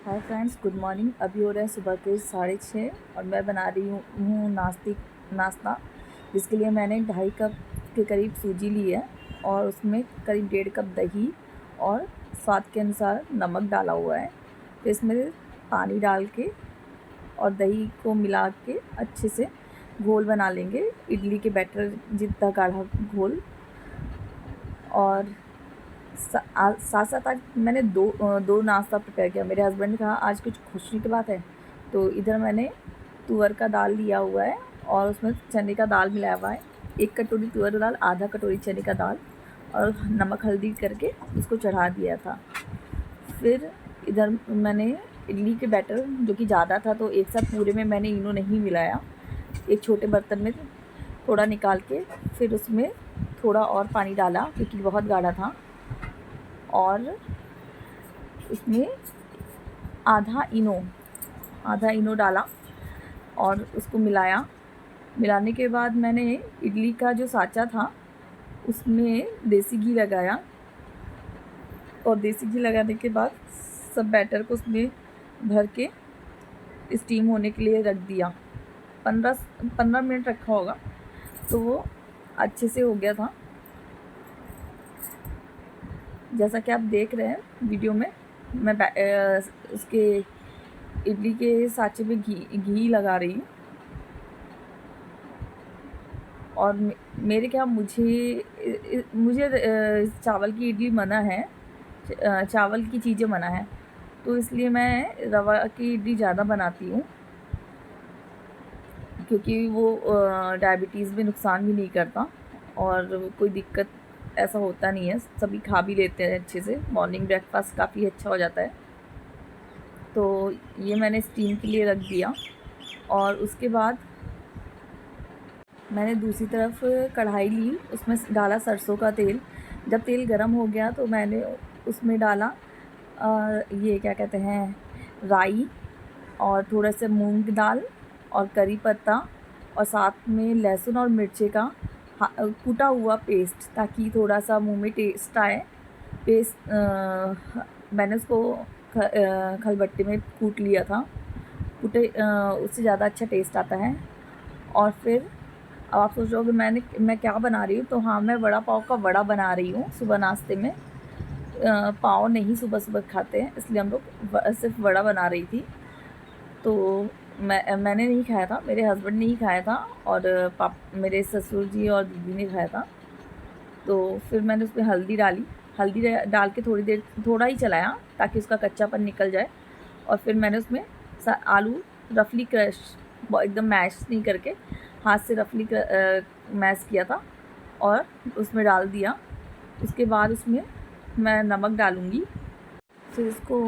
Hi friends, good morning. अभी हो रहे हैं सुबह के 6:30 और मैं बना रही हूँ नाश्ता, जिसके लिए मैंने 2.5 कप के करीब सूजी ली है और उसमें करीब 1.5 कप दही और स्वाद के अनुसार नमक डाला हुआ है। तो इसमें पानी डाल के और दही को मिला के अच्छे से घोल बना लेंगे, इडली के बैटर जितना गाढ़ा घोल। और साथ साथ आज मैंने दो नाश्ता प्रिपेयर किया। मेरे हस्बैंड ने कहा आज कुछ खुशी की बात है, तो इधर मैंने तुअर का दाल लिया हुआ है और उसमें चने का दाल मिलाया हुआ है। 1 कटोरी तुअर दाल, आधा कटोरी चने का दाल और नमक हल्दी करके उसको चढ़ा दिया था। फिर इधर मैंने इडली के बैटर जो कि ज़्यादा था, तो एक साथ पूरे में मैंने इनो नहीं मिलाया। एक छोटे बर्तन में थोड़ा निकाल के फिर उसमें थोड़ा और पानी डाला क्योंकि बहुत गाढ़ा था, और उसमें आधा इनो डाला और उसको मिलाने के बाद मैंने इडली का जो साँचा था उसमें देसी घी लगाया और देसी घी लगाने के बाद सब बैटर को उसमें भर के स्टीम होने के लिए रख दिया। 15 मिनट रखा होगा, तो वो अच्छे से हो गया था। जैसा कि आप देख रहे हैं वीडियो में, मैं उसके इडली के साँचे में घी लगा रही हूँ। और मेरे क्या मुझे चावल की इडली मना है, चावल की चीज़ें मना है, तो इसलिए मैं रवा की इडली ज़्यादा बनाती हूँ क्योंकि वो डायबिटीज़ में नुकसान भी नहीं करता और कोई दिक्कत ऐसा होता नहीं है, सभी खा भी लेते हैं अच्छे से। मॉर्निंग ब्रेकफास्ट काफ़ी अच्छा हो जाता है। तो ये मैंने स्टीम के लिए रख दिया और उसके बाद मैंने दूसरी तरफ कढ़ाई ली, उसमें डाला सरसों का तेल। जब तेल गरम हो गया तो मैंने उसमें डाला ये क्या कहते हैं, राई और थोड़ा सा मूंग दाल और करी पत्ता और साथ में लहसुन और मिर्ची का कूटा हुआ पेस्ट, ताकि थोड़ा सा मुंह में टेस्ट आए। मैंने उसको खलबट्टे में कूट लिया था। उससे ज़्यादा अच्छा टेस्ट आता है। और फिर अब आप सोच रहे हो कि मैं क्या बना रही हूँ, तो हाँ, मैं वड़ा पाव का वड़ा बना रही हूँ सुबह नाश्ते में। पाव नहीं सुबह सुबह खाते हैं, इसलिए हम लोग सिर्फ वड़ा बना रही थी। तो मैंने नहीं खाया था, मेरे हस्बैंड ने ही खाया था और मेरे ससुर जी और दीदी ने खाया था। तो फिर मैंने उसमें हल्दी डाल के थोड़ा ही चलाया ताकि उसका कच्चापन निकल जाए। और फिर मैंने उसमें आलू रफली क्रश, एकदम मैश नहीं करके हाथ से रफली मैश किया था और उसमें डाल दिया। उसके बाद उसमें मैं नमक डालूँगी। फिर इसको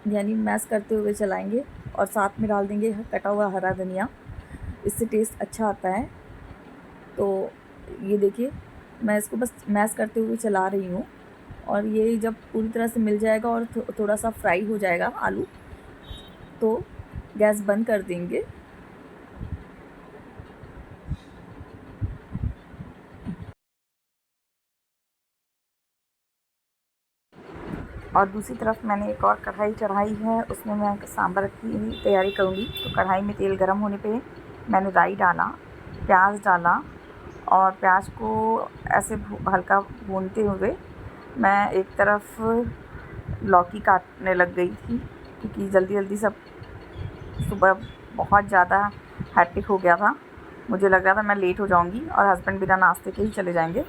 यानी मैश करते हुए चलाएंगे और साथ में डाल देंगे कटा हुआ हरा धनिया, इससे टेस्ट अच्छा आता है। तो ये देखिए, मैं इसको बस मैश करते हुए चला रही हूँ और ये जब पूरी तरह से मिल जाएगा और थोड़ा सा फ्राई हो जाएगा आलू, तो गैस बंद कर देंगे। और दूसरी तरफ मैंने एक और कढ़ाई चढ़ाई है, उसमें मैं सांभर की तैयारी करूँगी। तो कढ़ाई में तेल गर्म होने पे मैंने राई डाला, प्याज डाला और प्याज को ऐसे हल्का भूनते हुए मैं एक तरफ लौकी काटने लग गई थी, क्योंकि जल्दी जल्दी सब सुबह बहुत ज़्यादा हैट्रिक हो गया था। मुझे लग रहा था मैं लेट हो जाऊंगी और हस्बैंड बिना नाश्ते के ही चले जाएंगे,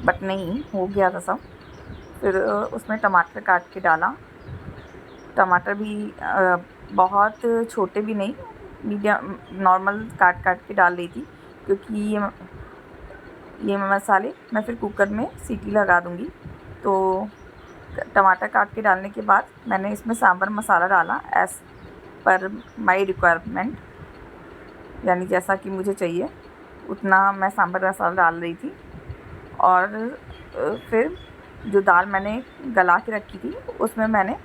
बट नहीं, हो गया था सब। फिर उसमें टमाटर काट के डाला। टमाटर भी बहुत छोटे भी नहीं, मीडियम नॉर्मल काट के डाल रही थी, क्योंकि ये मसाले मैं फिर कुकर में सीटी लगा दूँगी। तो टमाटर काट के डालने के बाद मैंने इसमें सांभर मसाला डाला एज़ पर माई रिक्वायरमेंट, यानी जैसा कि मुझे चाहिए उतना मैं सांभर मसाला डाल रही थी। और फिर जो दाल मैंने गला के रखी थी उसमें मैंने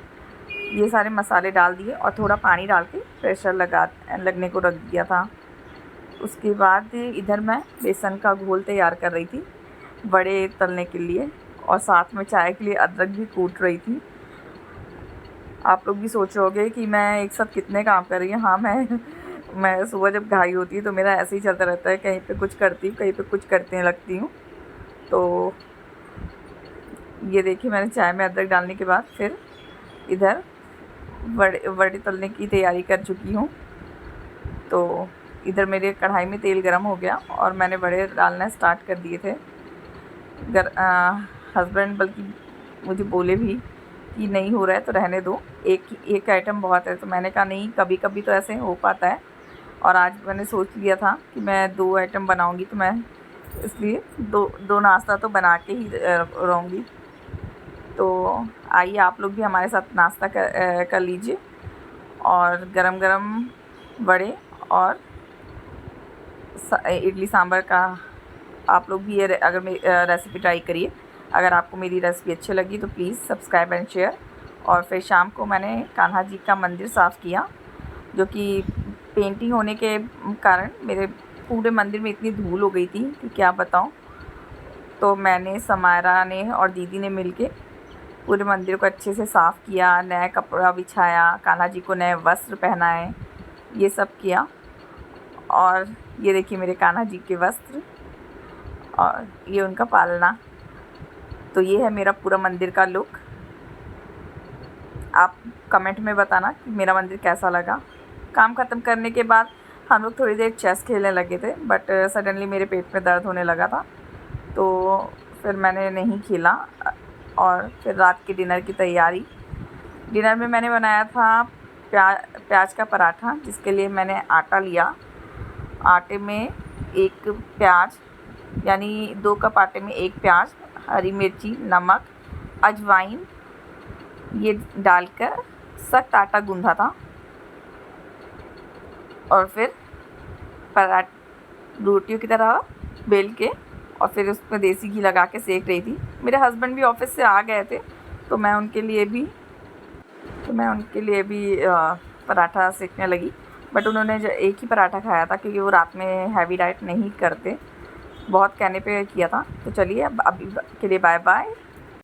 ये सारे मसाले डाल दिए और थोड़ा पानी डाल के प्रेशर लगने को रख दिया था। उसके बाद इधर मैं बेसन का घोल तैयार कर रही थी बड़े तलने के लिए, और साथ में चाय के लिए अदरक भी कूट रही थी। आप लोग भी सोच रहे होगे कि मैं एक साथ कितने काम कर रही हूँ। हाँ, मैं सुबह जब घाई होती है तो मेरा ऐसे ही चलता रहता है, कहीं पे कुछ करती हूँ, कहीं पे कुछ करने लगती हूँ। तो ये देखिए, मैंने चाय में अदरक डालने के बाद फिर इधर वड़े वड़े तलने की तैयारी कर चुकी हूँ। तो इधर मेरे कढ़ाई में तेल गरम हो गया और मैंने वड़े डालना स्टार्ट कर दिए थे। हस्बैंड बल्कि मुझे बोले भी कि नहीं हो रहा है तो रहने दो, एक आइटम बहुत है। तो मैंने कहा नहीं, कभी कभी तो ऐसे हो पाता है, और आज मैंने सोच लिया था कि मैं 2 आइटम बनाऊंगी, तो मैं इसलिए दो दो नाश्ता तो बना के ही रहूँगी। तो आइए आप लोग भी हमारे साथ नाश्ता कर लीजिए, और गरम गरम वड़े और इडली सांभर का आप लोग भी ये अगर मेरी रेसिपी ट्राई करिए। अगर आपको मेरी रेसिपी अच्छी लगी तो प्लीज़ सब्सक्राइब एंड शेयर। और फिर शाम को मैंने कान्हा जी का मंदिर साफ़ किया, जो कि पेंटिंग होने के कारण मेरे पूरे मंदिर में इतनी धूल हो गई थी कि क्या बताऊँ। तो मैंने, समायरा ने और दीदी ने मिलके पूरे मंदिर को अच्छे से साफ़ किया, नया कपड़ा बिछाया, कान्हा जी को नए वस्त्र पहनाए, ये सब किया। और ये देखिए मेरे कान्हा जी के वस्त्र और ये उनका पालना। तो ये है मेरा पूरा मंदिर का लुक। आप कमेंट में बताना कि मेरा मंदिर कैसा लगा। काम ख़त्म करने के बाद हम लोग थोड़ी देर चेस खेलने लगे थे, बट सडनली मेरे पेट में दर्द होने लगा था, तो फिर मैंने नहीं खेला। और फिर रात के डिनर की तैयारी। डिनर में मैंने बनाया था प्याज का पराठा, जिसके लिए मैंने आटा लिया। आटे में 1 प्याज, यानी 2 कप आटे में 1 प्याज, हरी मिर्ची, नमक, अजवाइन, ये डालकर सख्त आटा गूँधा था। और फिर रोटियों की तरह बेल के और फिर उसमें देसी घी लगा के सेक रही थी। मेरे हस्बैंड भी ऑफ़िस से आ गए थे, तो मैं उनके लिए भी पराठा सेकने लगी। बट उन्होंने जो एक ही पराठा खाया था, क्योंकि वो रात में हैवी डाइट नहीं करते, बहुत कहने पे किया था। तो चलिए अब अभी के लिए बाय बाय।